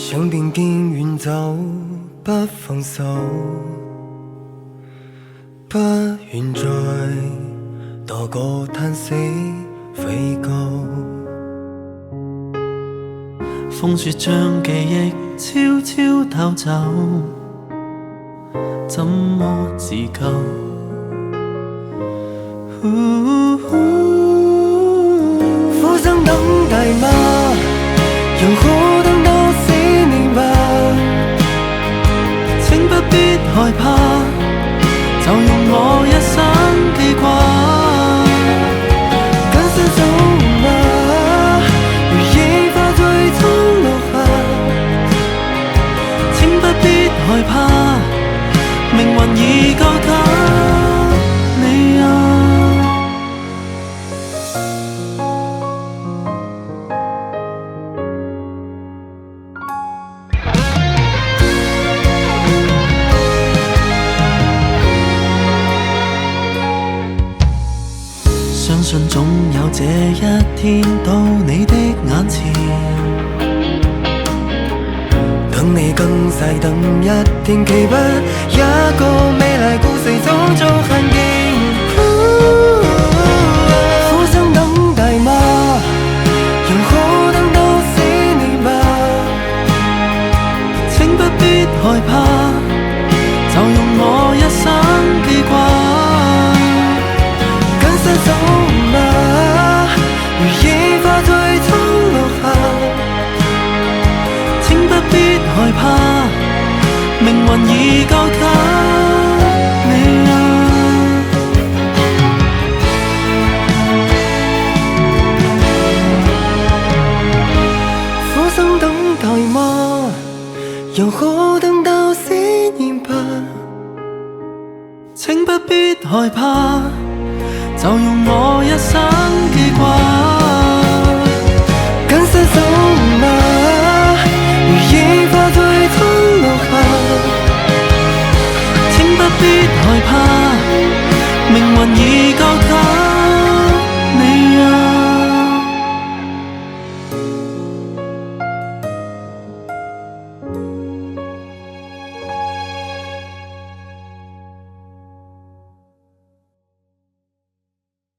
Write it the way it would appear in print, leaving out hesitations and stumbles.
想邊境遠走，不放手，不願再多個嘆息悔疚。風雪將記憶悄悄偷走，怎麼自救？浮生等待嗎？又可等到死你吧？請不必害怕，就用我一生記掛。跟身走嗎？如野花最終落下。請不必害怕，命運已交給你啊。相信總有這一天到你的眼前，等你更細等一天，期不一個美麗故事早早看見。浮生等待嗎？又可等到死你吧？請不必害怕，就用我一生記掛。跟身走嗎？如野花最終落下。請不必害怕，命運已交給你啊。浮生等待嗎？又可等到思念吧？請不必害怕，就用我一生